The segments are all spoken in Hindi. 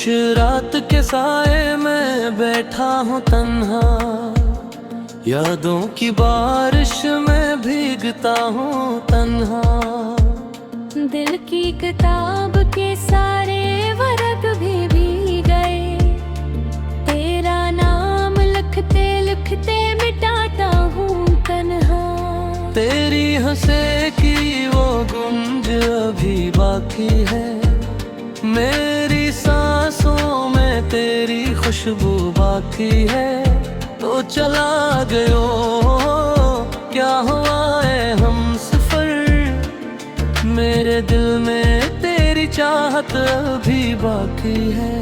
उस रात के साए में बैठा हूँ तन्हा, यादों की बारिश में भीगता हूँ तन्हा। दिल की किताब के सारे वर्ग भी भीग गए, तेरा नाम लिखते लिखते मिटाता हूँ तन्हा। तेरी हंसे की वो गुंज अभी बाकी है, मेरी सांसों में तेरी खुशबू बाकी है। तो चला गयो क्या हुआ है हम सफर, मेरे दिल में तेरी चाहत अभी बाकी है।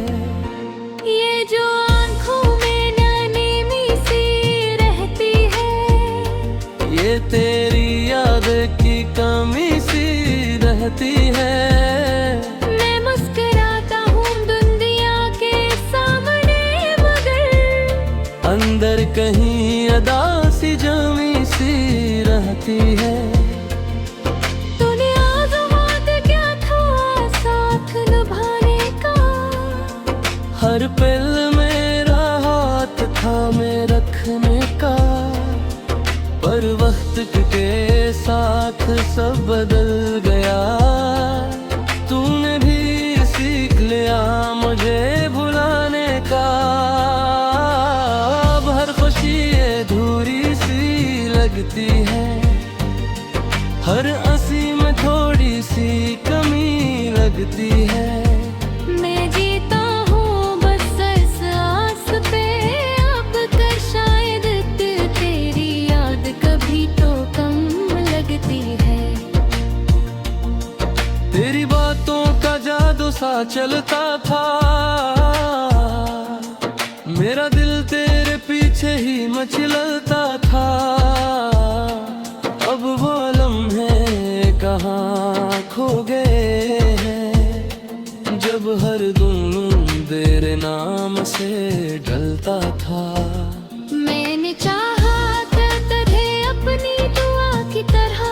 ये जो आँखों में नैनी सी रहती है, ये तेरी याद की कमी सी रहती है। मैं मुस्कुराता हूँ दुनिया के सामने, मगर अंदर कहीं अदा सी जमी सी रहती है। तूने आज़मात क्या था साथ निभाने का, हर पल मेरा हाथ थामे रखने का, पर वक्त के साथ सब बदल गया। तूने भी सीख लिया मुझे भुलाने का, अब हर खुशी अधूरी सी लगती है, हर हंसी में थोड़ी सी कमी लगती है। मैं जीता हूँ बस इस आस पे, अब कर शायद तेरी याद कभी तो कम लगती है। तेरी बातों का जादू सा चलता था, मेरा दिल तेरे पीछे ही मचलता था। अब वो लम्हे कहाँ खो गए हैं, जब हर दिन तेरे नाम से ढलता था। मैंने चाहा था तुझे अपनी दुआ की तरह,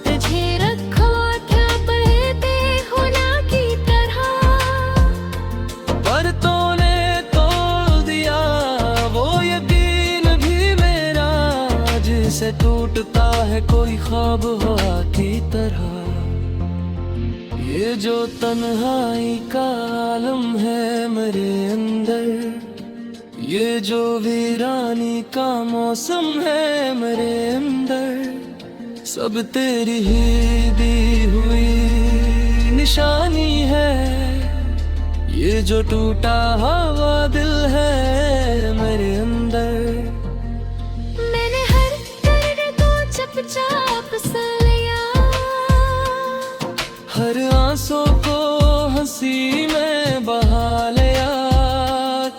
तुझे रखा था बहते होना की तरह, पर तूने तोड़ दिया वो यकीन भी मेरा, जिसे टूटता है कोई ख्वाब हवा की तरह। ये जो तन्हाई का आलम है मेरे अंदर, ये जो वीरानी का मौसम है मेरे अंदर, सब तेरी ही दी हुई निशानी है। ये जो टूटा हुआ दिल है मेरे अंदर, मैंने हर दर्द को चुपचाप सा लिया, हर आंसू को हंसी में बहा लिया।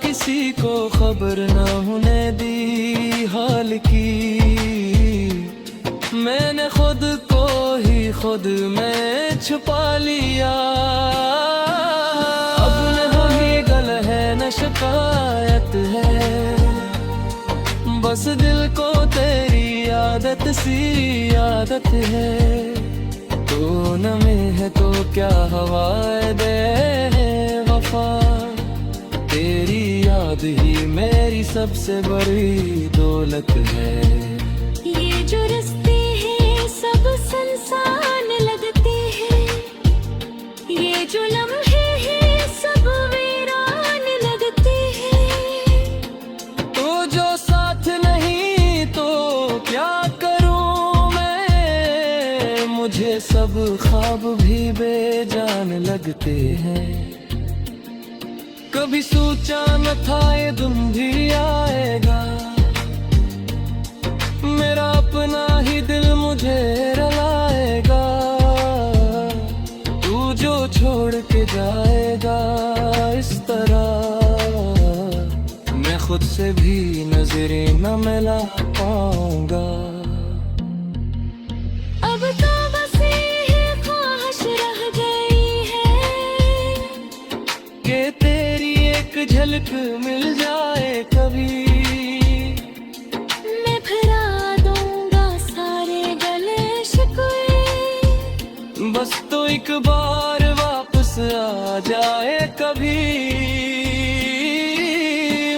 किसी को खबर न होने दी हाल की, मैंने खुद को ही खुद में छुपा लिया। अब न वही गल है न शिकायत है, बस दिल को तेरी आदत सी आदत है। तो नमे है तो क्या हवाए दे वफा, तेरी याद ही मेरी सबसे बड़ी दौलत है। ये जो रिश्ते हैं सब संसान लगते हैं, ये जो लम्हे हैं सब वीरान लगते हैं। तो जो साथ नहीं तो क्या करूं मैं, मुझे सब ख्वाब भी बेजान लगते हैं। कभी सोचा न था ये दिन भी आएगा, मेरा अपना ही दिल मुझे रुलाएगा। तू जो छोड़ के जाएगा इस तरह, मैं खुद से भी नजरें न मिला पाऊंगा। अब तो बस ये ख्वाहिश रह गई है कि तेरी एक झलक मिल जाए कभी, मैं भरा दूंगा सारे गले शिकवे। बस तो एक बार वापस आ जाए कभी,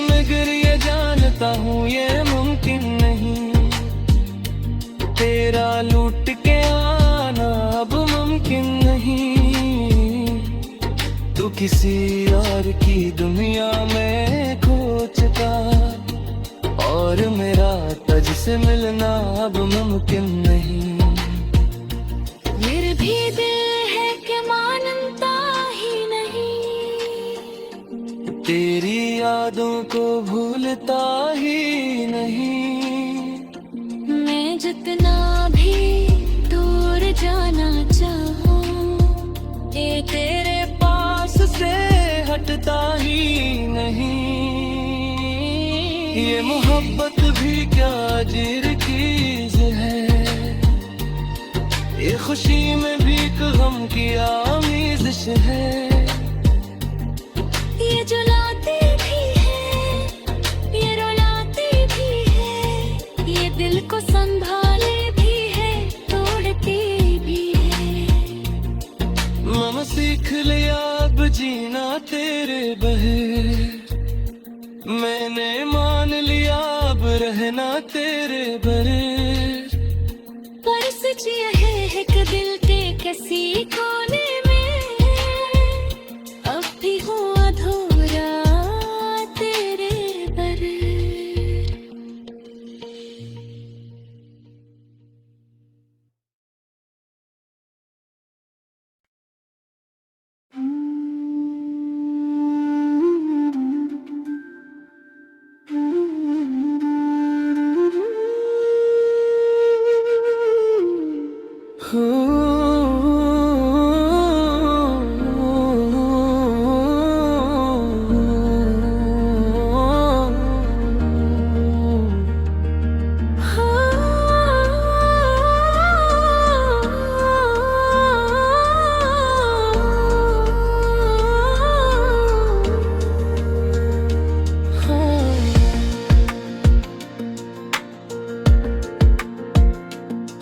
मगर ये जानता हूँ ये मुमकिन नहीं, तेरा लूट के आना अब मुमकिन नहीं। तू किसी और की दुनिया में खो चुका, और मेरा तुझसे मिलना अब मुमकिन नहीं। फिर भी दिल है कि मानता ही नहीं, तेरी यादों को भूलता ही नहीं। मैं जितना भी दूर जाना चाहूँ, ये तेरे पास से हटता ही नहीं। ये मोहब्बत भी क्या अजीर चीज है, ये खुशी में भी गम की आमेज़िश है। ये जुलाती भी है, ये रुलाती भी है, ये दिल को संभाले भी है, तोड़ती भी है। मैंने सीख लिया अब जीना तेरे बगैर, मैंने मान लिया अब रहना तेरे बगैर। पर सच यह है कि दिल के किसी कोने में अब भी हूँ अधूरा तेरे बगैर।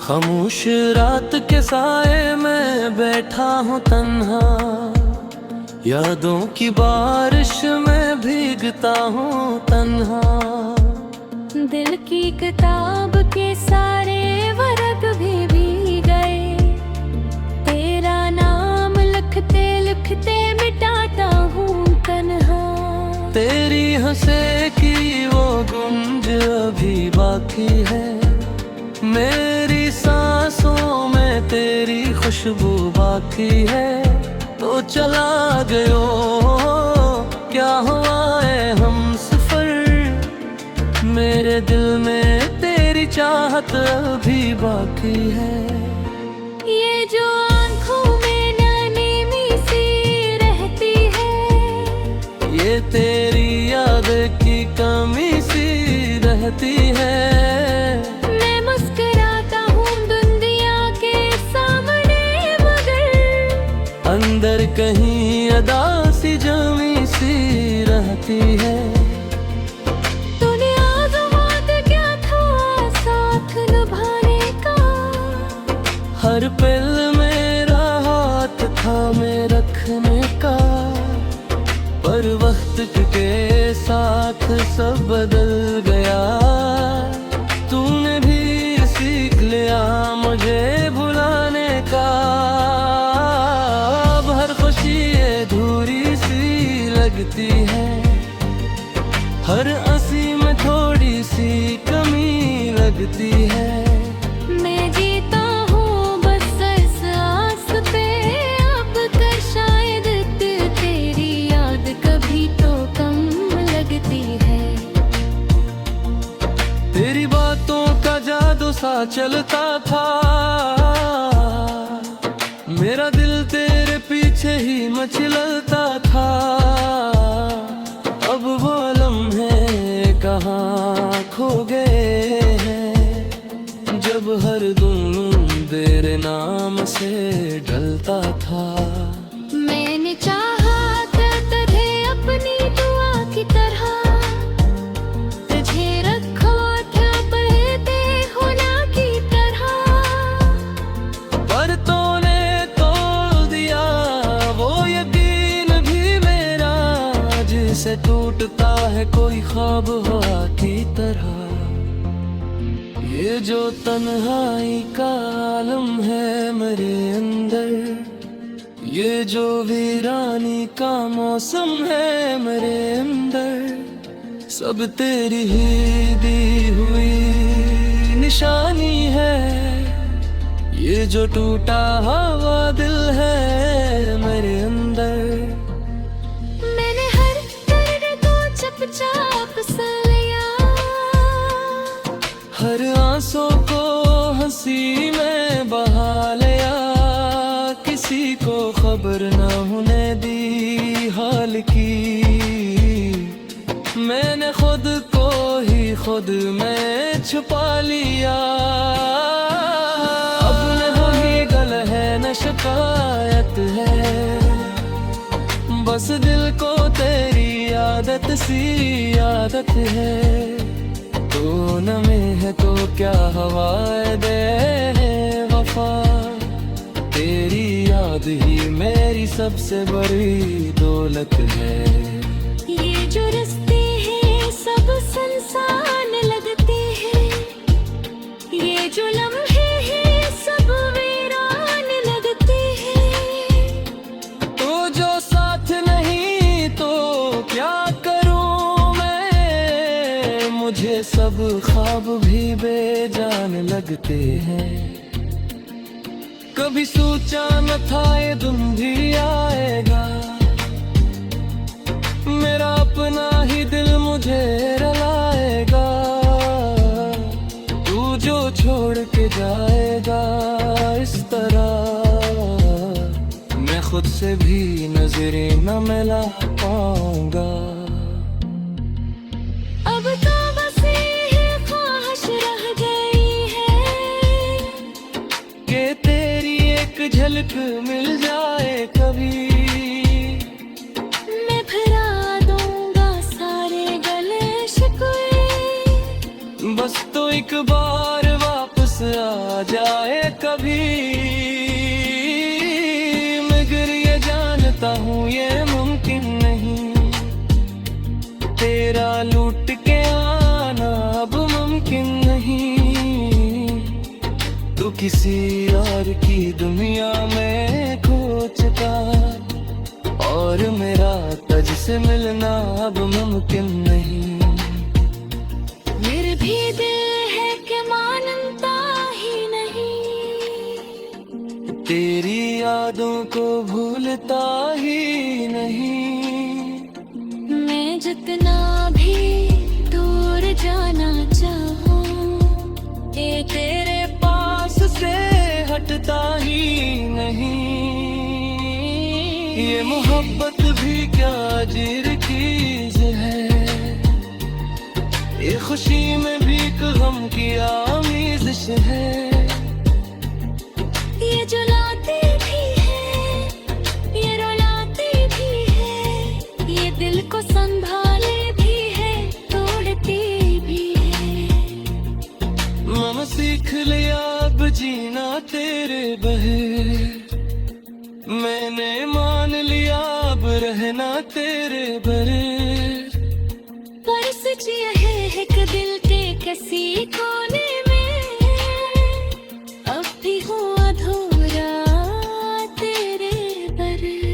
खामोश रात के साए में बैठा हूँ तन्हा, यादों की बारिश में भीगता हूँ तन्हा। दिल की किताब के सारे वर्ग भी भीग गए, तेरा नाम लिखते लिखते मिटाता हूँ तन्हा। तेरी हंसे की वो गुंज अभी बाकी है, मेरी सांसों में तेरी खुशबू बाकी है। तो चला गयो क्या हुआ है हम सफर, मेरे दिल में तेरी चाहत अभी बाकी है। ये जो आँखों में नैनी सी रहती है, ये तेरी याद की कमी सी रहती है। मैं मुस्कुराता हूँ दुनिया के सामने, मगर अंदर कहीं अदा सी जमी सी रहती है। तूने आज़मात क्या था साथ निभाने का, हर पल मेरा हाथ थामे रखने का, पर वक्त के साथ सब बदल गया। तूने भी सीख लिया मुझे भुलाने का, अब हर खुशी अधूरी सी लगती है, हर हंसी में थोड़ी सी कमी लगती है। मैं जीता हूँ बस इस आस पे, अब कर शायद तेरी याद कभी तो कम लगती है। तेरी बातों का जादू सा चलता था, मेरा दिल तेरे पीछे ही मचलता था। अब वो लम्हे कहाँ खो गए हैं, जब हर दिन तेरे नाम से ढलता था। मैंने चाहा था तुझे अपनी दुआ की तरह, तुझे रखा था बहते होना की तरह, पर तूने तोड़ दिया वो यकीन है कोई ख्वाब हवा की तरह। ये जो तन्हाई का आलम है मेरे अंदर, ये जो वीरानी का मौसम है मेरे अंदर, सब तेरी ही दी हुई निशानी है। ये जो टूटा हुआ दिल है मेरे अंदर, मैंने हर दर्द को चुपचाप सा लिया, हर आंसू को हंसी में बहा लिया। किसी को खबर न होने दी हाल की, मैंने खुद को ही खुद में छुपा लिया। अब न वही गल है न शिकायत है, बस दिल को तेरी आदत सी आदत है। तू न में है तो क्या हवाए दे वफा, तेरी याद ही मेरी सबसे बड़ी दौलत है। ये जो रस्ते हैं सब सुनसान लगते हैं, ये जो लम्हे हैं सब वीरान लगते हैं। तू जो साथ नहीं तो क्या करूं मैं, मुझे सब ख्वाब भी बेजान लगते हैं। कभी सोचा न था ये दिन भी आएगा, मेरा अपना ही दिल मुझे रुलाएगा। तू जो छोड़ के जाएगा इस तरह, मैं खुद से भी नजरें न मिला पाऊंगा। अब तो बस ये ख्वाहिश रह गई है कि तेरी एक झलक मिल जाए कभी, मैं भुला दूंगा सारे गले शिकवे। बस तो एक बार वापस आ जाए कभी। मगर ये जानता हूँ ये मुमकिन नहीं, तेरा लूट के आना अब मुमकिन नहीं। तू किसी और की दुनिया में खो चुका, और मेरा तुझसे मिलना अब मुमकिन नहीं। मेरे भी दिल है कि मानता ही नहीं, तेरी यादों को भूलता ही नहीं। मैं जितना भी दूर जाना चाहूँ, ये तेरे पास से हटता ही नहीं। ये मोहब्बत भी क्या अजीब चीज है, ये खुशी में भी एक गम की आमेज़िश है। ये जुलाती भी है, ये रुलाती भी है, ये दिल को संभाले भी है, तोड़ती भी है। मैंने सीख लिया अब जीना तेरे बगैर, मैंने मान लिया अब रहना तेरे बगैर। पर सच यह है कि दिल के किसी कोने में अब भी हूँ अधूरा तेरे बगैर।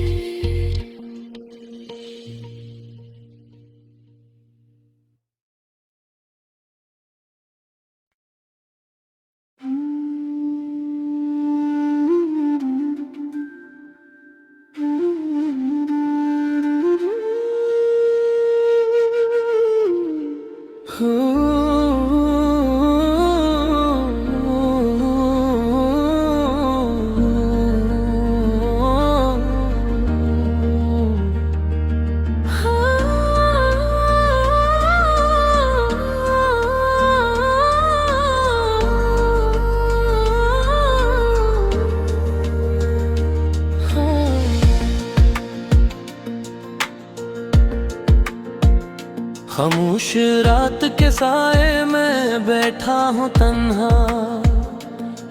खामोश रात के साए में बैठा हूँ तन्हा,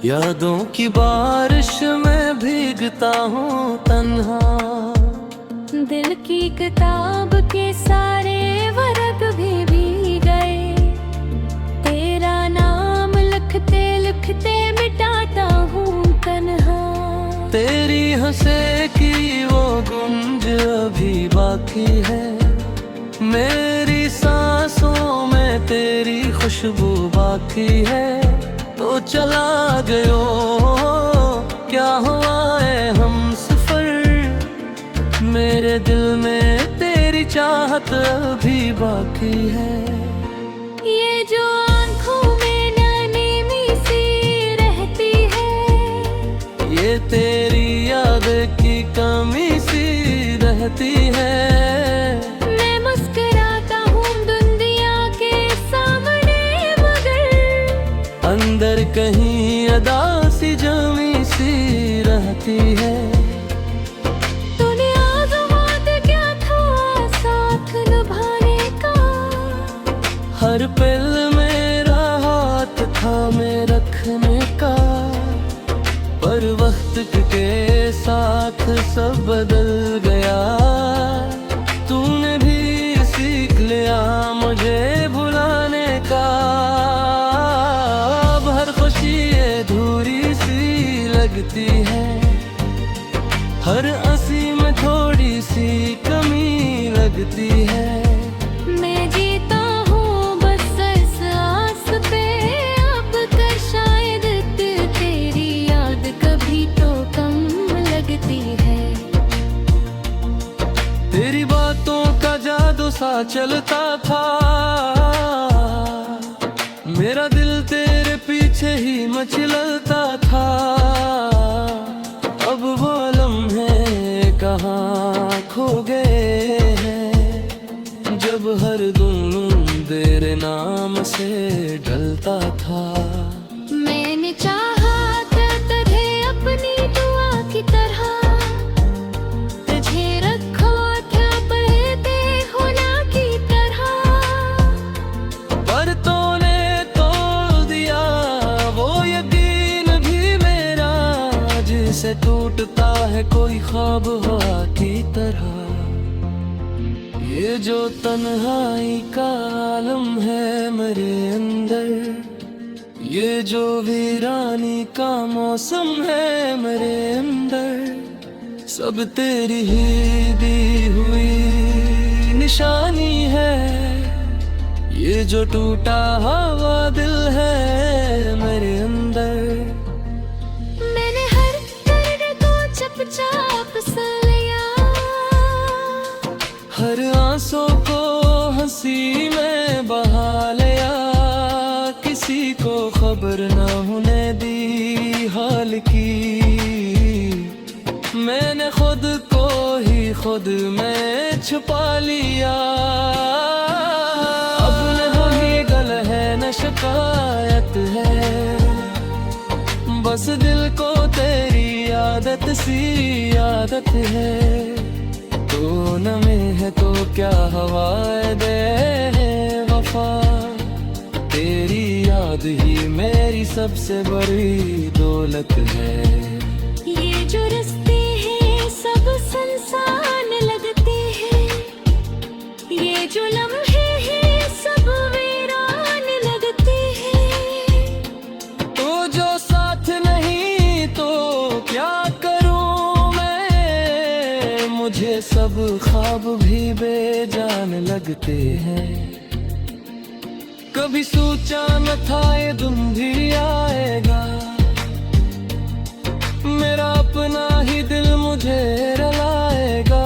यादों की बारिश में भीगता हूँ तन्हा। दिल की किताब के सारे वर्ग बाकी है। मेरी सांसों में तेरी खुशबू बाकी है। तो चला गयो क्या हुआ है हम सफर, मेरे दिल में तेरी चाहत अभी बाकी है। ये जो आँखों में नैनी सी रहती है, ये तेरी याद की कमी सी रहती है। मैं मुस्कुराता हूँ दुनिया के सामने, मगर अंदर कहीं अदा सी जमी सी रहती है। तूने आज़मात क्या था साथ निभाने का, हर पल मेरा हाथ थामे रखने का। पर वक्त के साथ सब बदल गया, तूने भी सीख लिया मुझे भुलाने का। अब हर खुशी अधूरी सी लगती है, हर हंसी में थोड़ी सी कमी लगती है। मैं जीता हूँ बस इस आस पे, अब कर शायद तेरी याद कभी तो कम लगती है। तेरी बातों का जादू सा चलता था, मेरा दिल तेरे पीछे ही मचलता था। अब वो लम्हे कहाँ खो गए हैं, जब हर दुम तेरे नाम से ढलता था। मैंने चाहा था तुझे अपनी दुआ की तरह, तुझे रखा था पहले होना की तरह, पर तूने तोड़ दिया वो यकीन भी मेरा, जिसे टूटता है कोई ख्वाब हवा की तरह। ये जो तन्हाई का आलम है मेरे अंदर, ये जो वीरानी का मौसम है मेरे अंदर, सब तेरी ही दी हुई निशानी है। ये जो टूटा हुआ दिल है मेरे अंदर, मैंने हर दर्द को चुपचाप सा लिया, हर आंसू को हंसी में बहा लिया। किसी को खबर न होने दी हाल की, मैंने खुद को ही खुद में छुपा लिया। अब न वही गल है न शिकायत है, बस दिल को तेरी आदत सी आदत है। तो नमे है तो क्या हवाए दे वफा, तेरी याद ही मेरी सबसे बड़ी दौलत है। ये जो रिश्ते हैं सब संसान लगते हैं, ये जो लम्हे हैं सब वीरान लगते हैं। तो जो साथ नहीं तो क्या करूं मैं, मुझे सब ख्वाब भी बेजान लगते हैं। कभी सोचा न था ये दिन भी आएगा, मेरा अपना ही दिल मुझे रुलाएगा।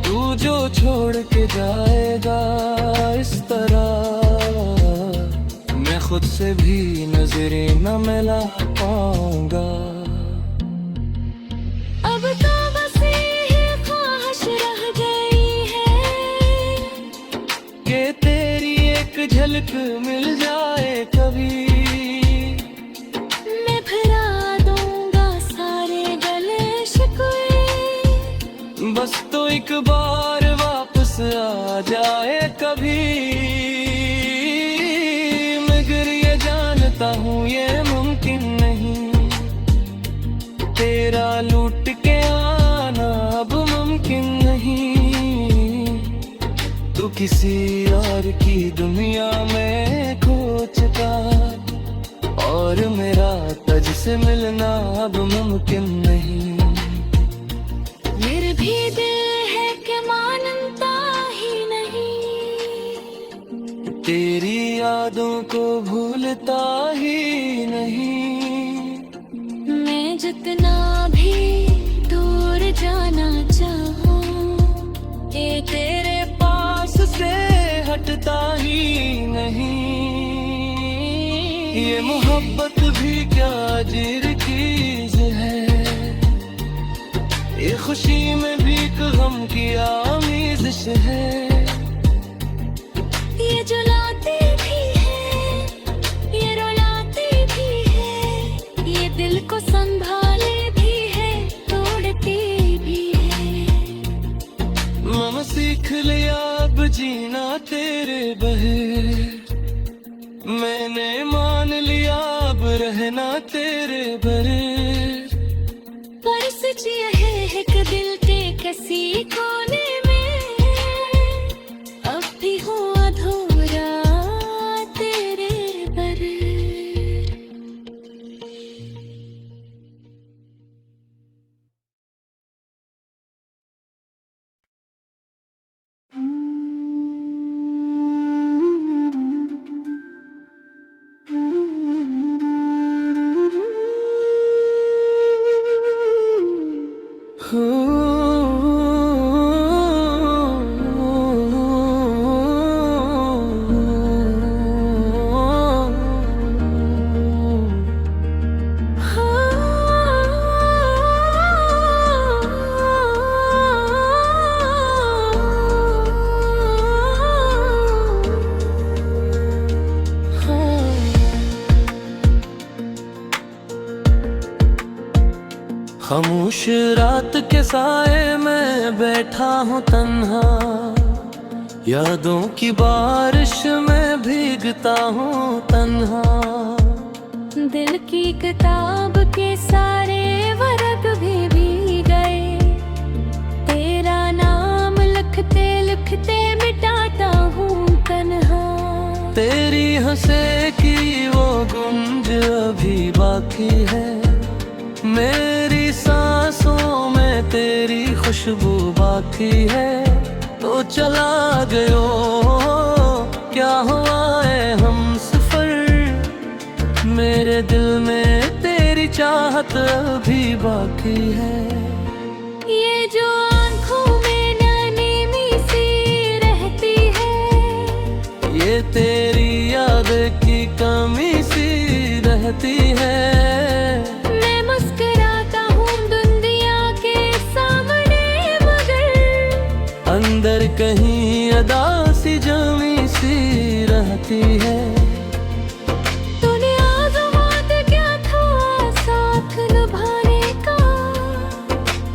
तू जो छोड़ के जाएगा इस तरह, मैं खुद से भी नजरें न मिला पाऊंगा। अब तो बस ये ख्वाहिश रह गई है कि तेरी एक झलक मिल जाए कभी, मैं भुला दूंगा सारे गले शिकवे। बस तो एक बार वापस आ जाए कभी। मगर ये जानता हूँ ये मुमकिन नहीं, तेरा लूट के आना अब मुमकिन नहीं। तू किसी और की दुनिया में खो चुका, और मेरा तुझसे मिलना अब मुमकिन नहीं। मेरे भी दिल है तेरी यादों को भूलता ही नहीं। मैं जितना भी दूर जाना चाहूं, ये तेरे पास से हटता ही नहीं। ये मोहब्बत भी क्या अजीब चीज है, ये खुशी में भी एक गम की आमेज़िश है। ये जलाती भी है, ये रुलाती भी है, ये दिल को संभाले भी है, तोड़ती भी है। मैंने सीख लिया अब जीना तेरे बगैर, मैंने मान लिया अब रहना तेरे बगैर। पर सच यह है कि दिल के किसी कोने में अब भी हूँ अधूरा तेरे बगैर। खामोश रात के साए में बैठा हूँ तन्हा, यादों की बारिश में भीगता हूँ तन्हा। दिल की किताब के सारे वर्ग भी भीग गए, तेरा नाम लिखते लिखते मिटाता हूँ तन्हा। तेरी हंसे की वो गुंज अभी बाकी है, मेरी सांसों में तेरी खुशबू बाकी है। तो चला गयो क्या हुआ है हम सफर, मेरे दिल में तेरी चाहत अभी बाकी है। ये जो आँखों में नैनी सी रहती है, ये तेरी याद की कमी सी रहती है। मैं मुस्कुराता हूँ दुनिया के सामने, मगर अंदर कहीं अदा सी जमी सी रहती है। तूने आज़मात क्या था साथ निभाने का,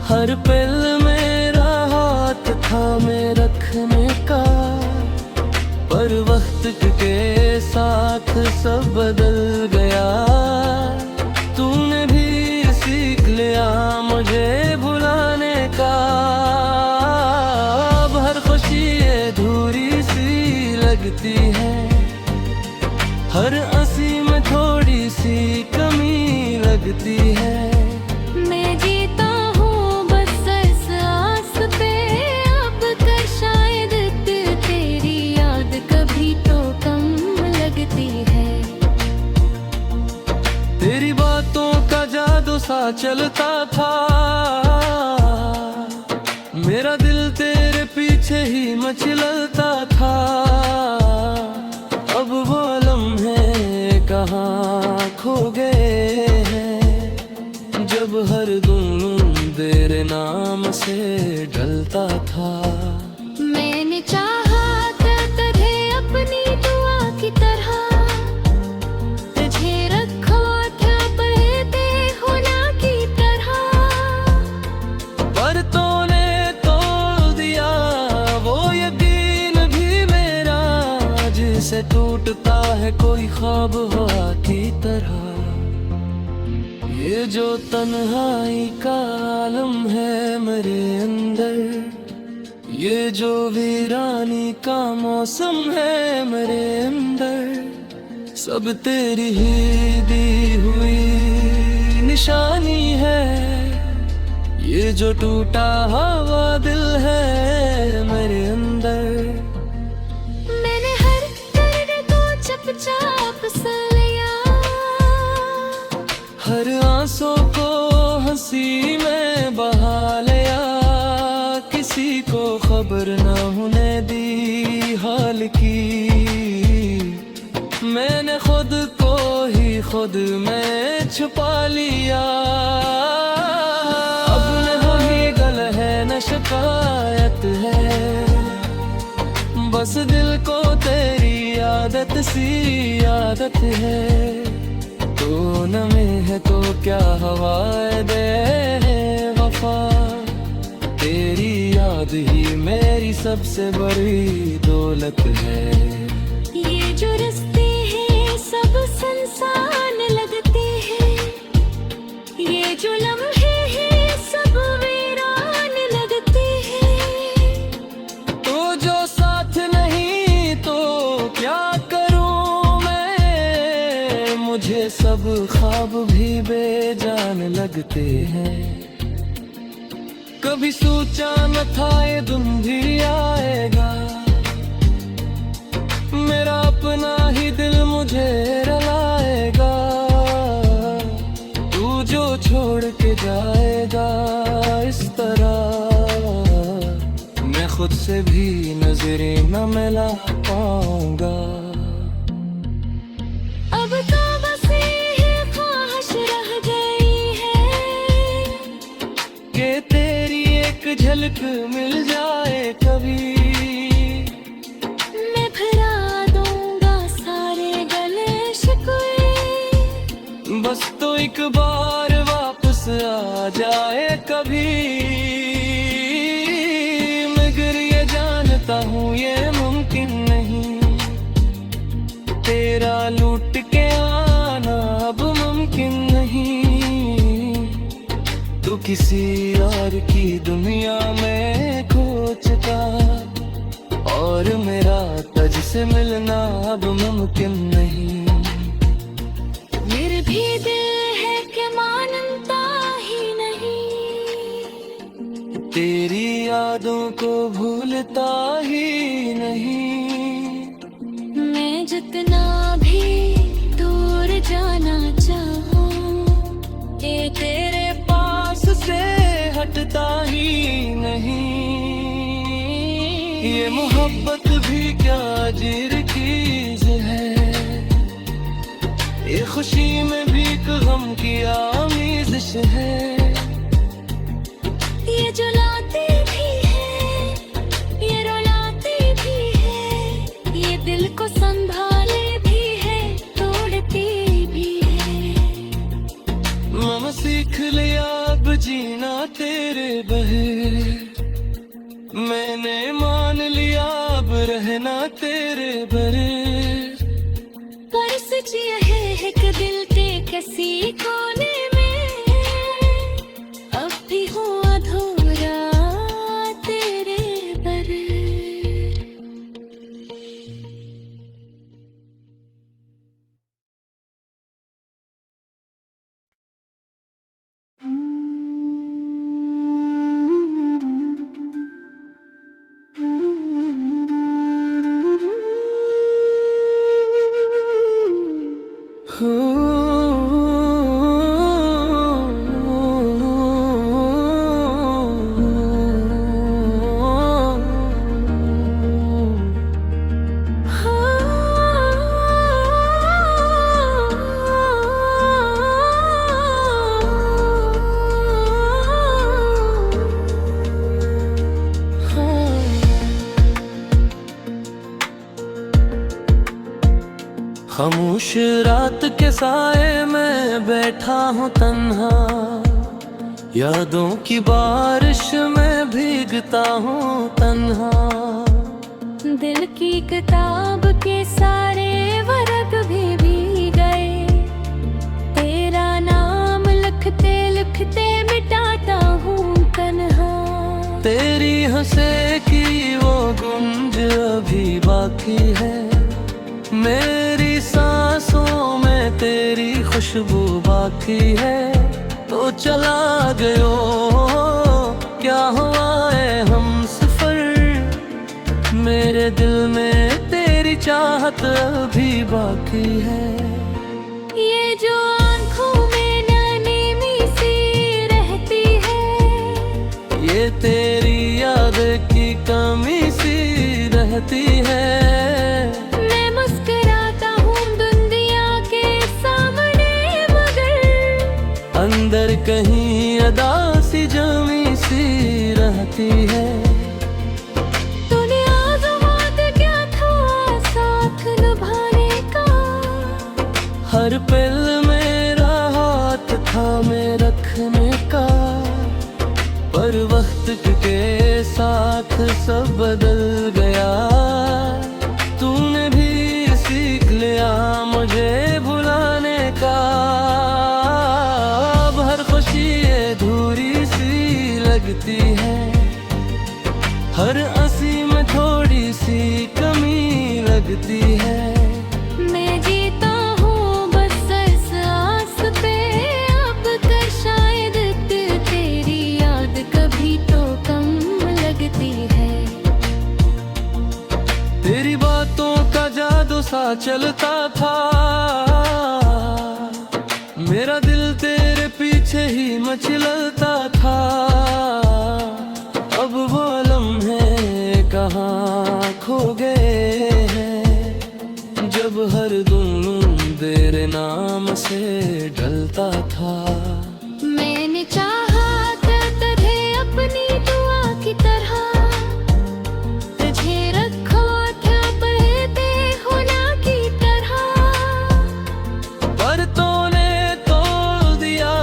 हर पल मेरा हाथ थामे रखने का। पर वक्त के साथ सब बदल गया, तूने भी सीख लिया मुझे भुलाने का। अब हर खुशी अधूरी सी लगती है, हर हंसी में थोड़ी सी कमी लगती है। मैं जीता हूँ बस इस आस पे, अब कर शायद तेरी याद कभी तो कम लगती है। तेरी बातों का जादू सा चलता था, मेरा दिल तेरे पीछे ही मचलता था। अब वो लम्हे कहाँ खो गए हैं, जब हर गुम तेरे नाम से ढलता था। मैंने चाहा था तुझे अपनी दुआ की तरह, तुझे रखा था बहते होना की तरह। पर तूने तोड़ दिया वो यकीन भी मेरा, जिसे टूटता है कोई ख्वाब हवा की तरह। ये जो तन्हाई का आलम है मेरे अंदर, ये जो वीरानी का मौसम है मेरे अंदर, सब तेरी ही दी हुई निशानी है। ये जो टूटा हुआ दिल है मेरे अंदर, मैंने हर दर्द सांसों को हंसी में बहा लिया, किसी को खबर न होने दी हाल की। मैंने खुद को ही खुद में छुपा लिया। अब न वही गल है न शिकायत है, बस दिल को तेरी आदत सी आदत है। तू न में है तो क्या हवाए दे वफा, तेरी याद ही मेरी सबसे बड़ी दौलत है। ये जो रिश्ते हैं सब संसान लगते हैं, ये जो लम्हे हैं सब वीरान लगते हैं। तो जो साथ नहीं तो क्या करूं मैं, मुझे सब ख्वाब भी बेजान लगते हैं। कभी सोचा न था ये दिन भी आएगा, मेरा अपना ही दिल मुझे रुलाएगा। तू जो छोड़ के जाएगा इस तरह, मैं खुद से भी नजरें न मिला पाऊंगा। अब तो बस ये ख्वाहिश रह गई है कि तेरी एक झलक मिल जाए कभी, मैं भुला दूंगा सारे गले शिकवे। बस तो एक बार वापस आ जाए कभी। मगर ये जानता हूँ ये मुमकिन नहीं, तेरा लूट के आना अब मुमकिन नहीं। तू किसी और की दुनिया में खो चुका, और मेरा तुझसे मिलना अब मुमकिन नहीं। मेरे भी दिल है कि मानता ही नहीं, तेरी यादों को भूलता ही नहीं। मैं जितना भी दूर जाना चाहूं, ये तेरे पास से हटता ही नहीं। ये मोहब्बत भी क्या अजीर चीज है, ये खुशी में भी गम की आमेज़िश है। ये जुलाती भी है ये रुलाती भी है, ये दिल को संभाले भी है तोड़ती भी है। मैंने सीख लिया अब जीना तेरे बगैर, मैंने मान लिया अब रहना तेरे बगैर। पर सच यह है कि दिल के किसी कोने में अब भी हूँ अधूरा तेरे बगैर। खामोश रात के साए में बैठा हूँ तन्हा, यादों की बारिश में भीगता हूँ तन्हा। दिल की किताब के सारे वर्ग भी भीग गए, तेरा नाम लिखते लिखते मिटाता हूँ तन्हा। तेरी हंसे की वो गुंज अभी बाकी है, मेरी सांसों में तेरी खुशबू बाकी है। तो चला गयो क्या हुआ है हम सफर, मेरे दिल में तेरी चाहत अभी बाकी है। ये जो आँखों में नैनी ये तेरी याद की कमी सी रहती है। मैं मुस्कुराता हूँ दुनिया के सामने, मगर अंदर कहीं अदा सी जमी सी रहती है। तूने आज़मात क्या था साथ निभाने का, हर पल मेरा हाथ थामे रखने का, पर वक्त के साथ सब बदल गया। तूने भी सीख लिया मुझे भुलाने का। अब हर खुशी अधूरी सी लगती है, हर हंसी में थोड़ी सी कमी लगती है। मैं जीता हूँ बस इस आस पे, अब कर शायद तेरी याद कभी तो कम लगती है। तेरी बातों का जादू सा चलता था, मेरा दिल तेरे पीछे ही मचलता था। अब वो लम्हे कहाँ खो गए हैं, जब हर दिन तेरे नाम से ढलता था। मैंने चाहा था तुझे अपनी दुआ की तरह, तुझे रखा था बहते होना की तरह, पर तूने तोड़ दिया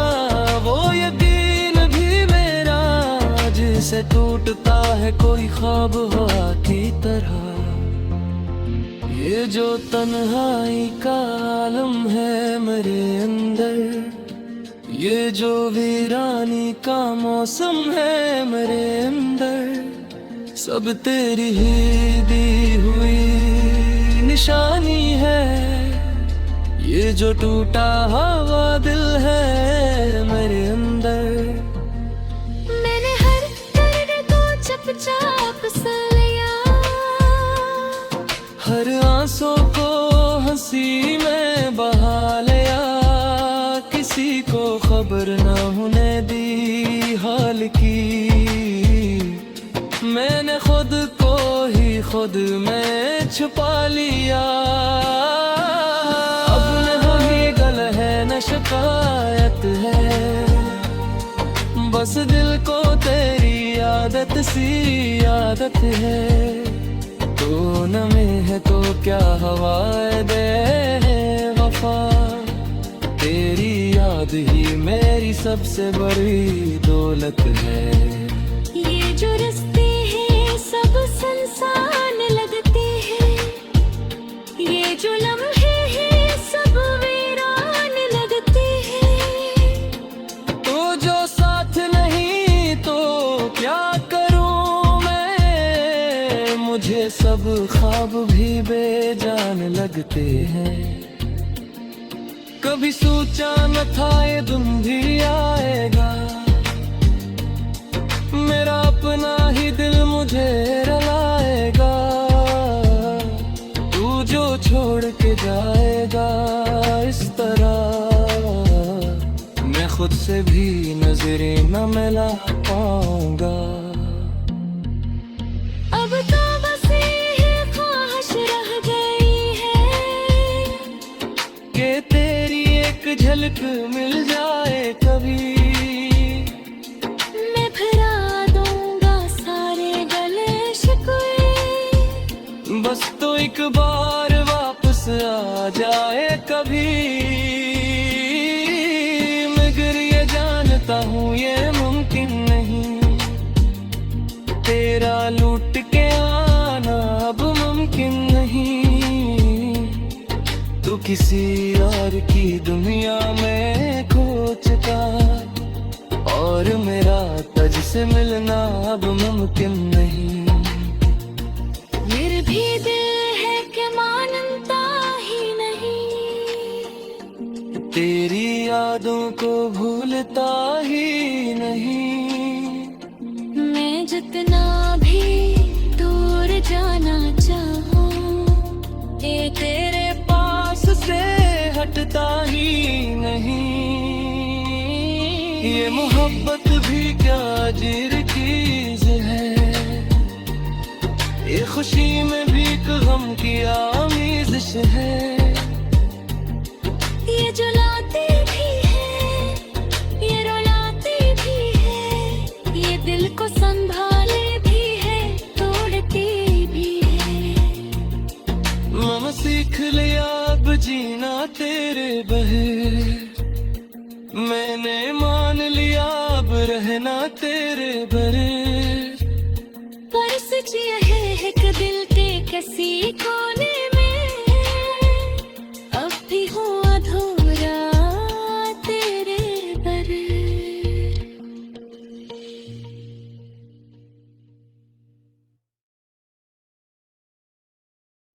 वो यकीन भी मेरा, जिसे टूटता है कोई ख्वाब हवा की तरह। ये जो तन्हाई का आलम है मेरे अंदर, ये जो वीरानी का मौसम है मेरे अंदर, सब तेरी ही दी हुई निशानी है। ये जो टूटा हुआ दिल है मेरे अंदर, मैंने हर दर्द को चुपचाप सा लिया, हर आंसू को हंसी में बहा लिया। किसी को खबर ना होने दी हाल की, मैंने खुद को ही खुद में छुपा लिया। अब न वही गल है न शिकायत है, बस दिल को तेरी आदत सी आदत है। तो न में है तो क्या हवाए दे वफा, तेरी याद ही मेरी सबसे बड़ी दौलत है। ये जो रिश्ते हैं सब संसान लगते हैं, ये जो लम्हे हैं सब वीरान लगते हैं। तो जो साथ नहीं तो क्या करूं मैं, मुझे सब ख्वाब भी बेजान लगते हैं। कभी सोचा न था ये दिन भी आएगा, मेरा अपना ही दिल मुझे रुलाएगा। तू जो छोड़ के जाएगा इस तरह, मैं खुद से भी नजरें न मिला पाऊंगा। अब तो बस ये ख्वाहिश रह गई है कि तेरी एक झलक मिल जाए कभी, मैं भुला दूंगा सारे गले शिकवे। बस तो एक बार वापस आ जाए कभी। मगर ये जानता हूँ ये मुमकिन नहीं, तेरा लूट के आना अब मुमकिन नहीं। तू किसी और की दुनिया में खो चुका, और मेरा तुझसे मिलना अब मुमकिन नहीं। मेरे भी दिल है कि मानता ही नहीं, तेरी यादों को भूलता ही नहीं। मैं जितना भी दूर जाना चाहूँ, ये तेरे पास से हटता ही नहीं। ये मोहब्बत भी क्या जिर की खुशी में भी एक गम की आमेज़िश है। ये जुलाती भी है, ये रुलाती भी है, ये दिल को संभाले भी है, तोड़ती भी है। मैंने सीख लिया अब जीना तेरे बगैर, मैंने मान लिया अब रहना तेरे